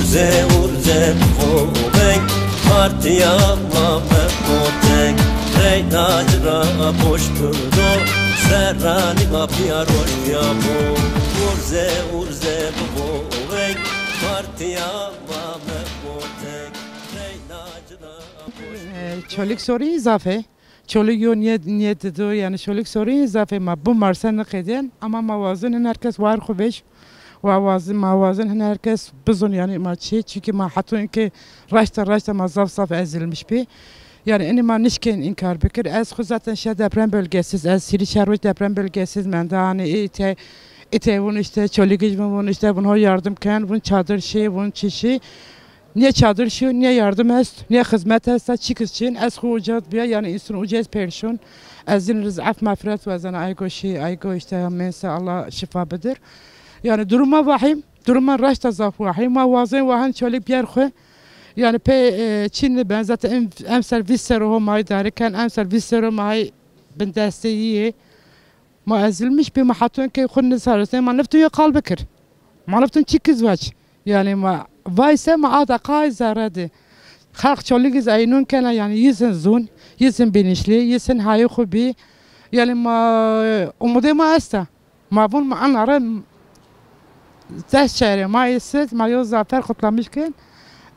urze bovek partiya mame kotek reynajra poşturdo serrani mapya roşya bo urze bovek partiya mame kotek reynajra çoluk soru izafe çoluk yo niyet do yani çoluk soru izafe ma bu marsan qeden ama mavazın herkes var xubeş موازن herkes bizon yani maçı çünkü ma hatun ki raşta ma zaf ezilmiş bir yani eni ma nişken inkar bekir ez zaten şey deprem bölgesiz ez Siriçervoç deprem bölgesiz men daha hani ite bunu işte çoluk bunu işte bunu yardımken bunu çadır şey bunu çişi niye çadır şey niye yardım est niye hizmet est çıkış için ez hucat bir yani insan ucuz perşon ezin rızaf mağfiret ve zana aygo işte mense Allah şifa bedir. Yani duruma vahim, duruma raşta zaf vahim, mavazin vahan çölük bir yerxe. Yani pe Çinli ben zaten em servis seruhu may dariken em servis seruhu may ben desteği ma ezilmiş bir mahatun ki khunni sarısı ma neftu ya kalbekir. Ma neftun çikiz vaç. Yani ma vayse ma ada qay zaradi. Xalq çölük aynun kana yani yüzün zun, yüzün bilinçli, yüzün hayi xubi. Yani ma umude ma asta. Ma bun ma anara Teşekkür mayısız mayo zafer kutlamışken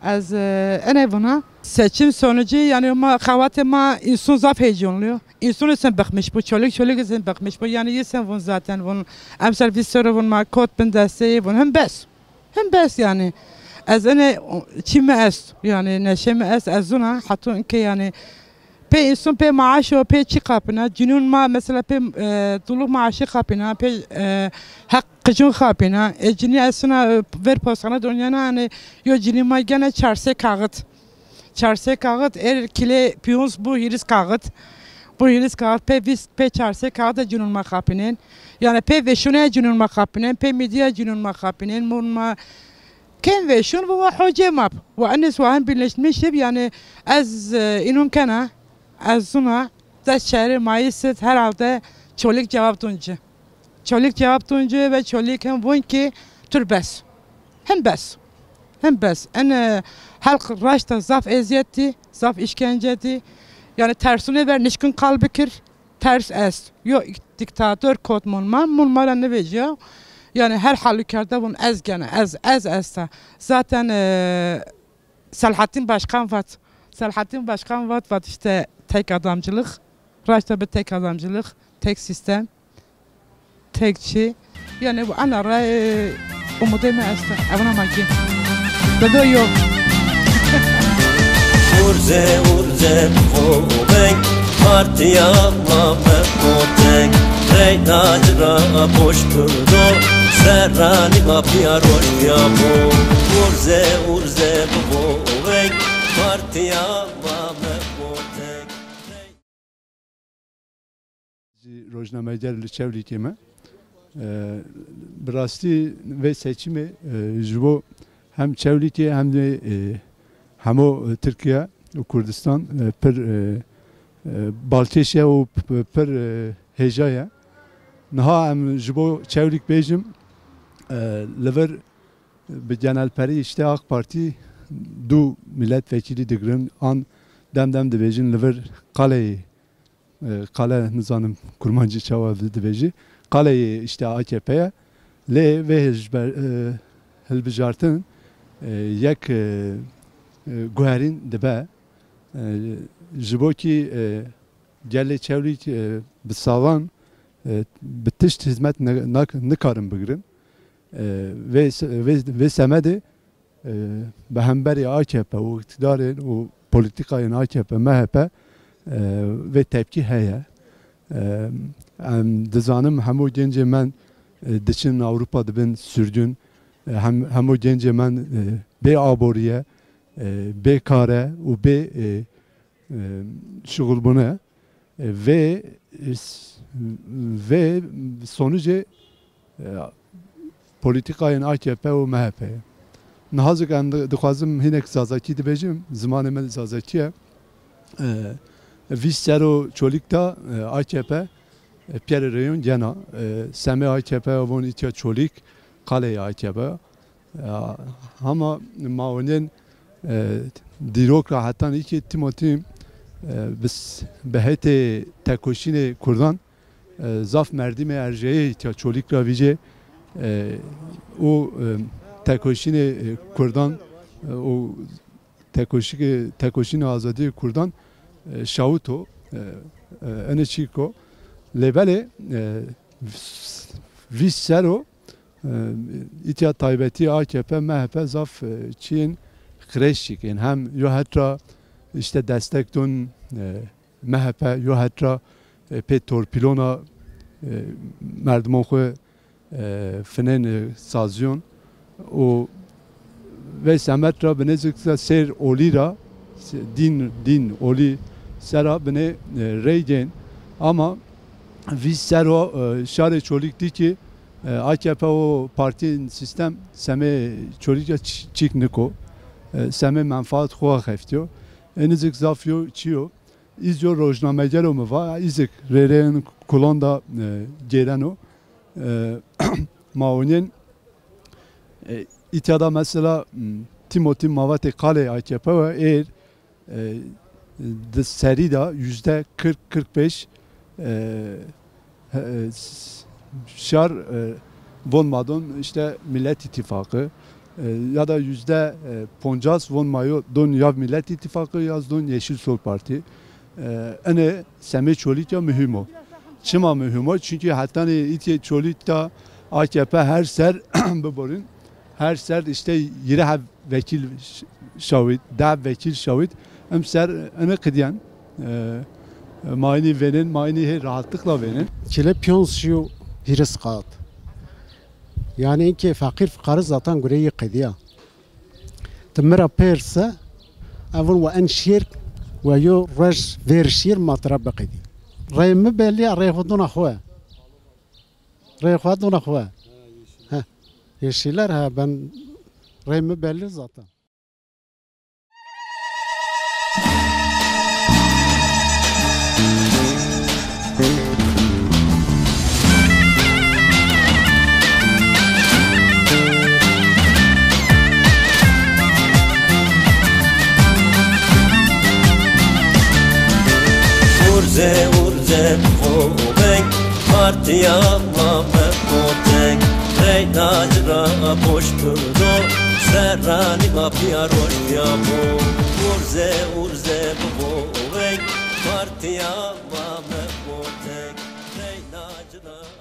az ene buna seçim sonucu yani ma xavatı ma insan zaf heyecanlıyor. İnsan isen bakmış bu çoluk isen bakmış bu yani isen bun zaten bun am servisörü bun ma kod ben desteği bun hem bes yani az ene çime es yani neşeme es azuna hatun ki yani pe insan pe maaşı pe çıkapına cünun ma mesela pe dolu maaşı kapına pe hakkıcın kapına cini aslında ver posana dönyana hani yo cini ma gene çarse kağıt kile piyons bu hiris kağıt pe vis pe çarse kağıt cünun ma kapının yani pe veşune cünun ma kapının pe medya cünun ma kapının murma كان وشون هو حوجة ماب وأنس وهم بالنسبة yani az inun kana azuna taşları mayısit herhalde çoluk cevap tuncu ve çoluk hem bun ki türbes hem bes en halk raşta zaf eziyeti zaf işkenceti yani tersine ver nişkün kalbikir ters est yo diktatör kod mulmala ne veciyor yani her halükarda bunun ez gene ez esta zaten Selahattin Başkan vat işte tek adamcılık raşta bir tek adamcılık tek sistem tekçi yani bu anara umudema esta avna maki da yok urze bovek partiya mame kotek reynajra poşturdo serrani mapya roşya bo urze bovek partiya mame kotek Rojnameger li çevlikime birasti ve seçimi jibo hem çevliki hem de hemo Türkiye ve Kurdistan per Balkeşya ve per hecaya naha em jibo çevlik bejim lever bi genelperi işte AK Parti du milletvekili digrin an demde bejin lever kale nizanım kurmancı çavadı dibeji kaleyi işte AKP'ye le ve helbijartın yek guherin dibe jibo ki gelle çevrik bi savan bitişt hizmet nikarim bigirin ve semedi behemberi AKP o iktidarın o politikayın AKP MHP ve tepki heye dizanım hemo gence men diçin Avrupa dibin sürgün hemo gence men be aboriye be kare u be şugul buna ve sonucu politikayın AKP ve MHP'ye. Nahazık dixwazim hinek zazaki dibêjim zimanê me zazakiye vî sero çolîkta AKP Pierre Rayon gena semê AKP avon îtiya çolîk qaleyê AKP Ama maonin دیروک را حتی ایکی تیماتیم بس بهت تکوشین کردان زاف مردم ارجعی تا چولیک را ویجه او تکوشین کردان او تکوشین آزادی کردان شاوتو انه چی کو لبله ویس سرو ایتیا تایبتی AKP MHP زاف چین خریشیک این هم یا حتی işte destek dön MHP یا حتی pe torpilona merdman xwe finen sazyon o ve semet ra beneziksa ser oli ra din oli sera bene reygen ama vi sero şare çolik di ki AKP o parti sistem seme çolikya çik niko seme menfaat xwe xeftiyo enizik zafyo çiyo izyo rojnamegero mu va izik reren kulanda gereno maonin İtyada mesela Timothy Mavate Kale AKP ve serida %40-45 şar von madon işte Millet İttifakı ya da %50 von mayo don ya Millet İttifakı ya don Yeşil Sol Parti ene seme çolitya mühim o. Çima mühim o çünkü hatta itiye çolitya AKP her ser beborun her ser işte yine have vekil şahit, dev vekil şahit hem ser ene kıdyan mayni verin, mayni rahatlıkla verin. Çile piyonsyu hiris kağıt. Yani inki fakir fukarı zaten güreyi kıdya. Tımıra perse evvel ve en şirk ve yo rej verşir matrab kıdya. Reymi belli reyhuduna xwe. Reyhuduna xwe. Yeşiller ha ben reymi belli zaten. Urze urze kovek partiya mame kotek Reynacra poşturdo serrani mapya roşya bu Urze urze kovek partiya mame kotek Reynacra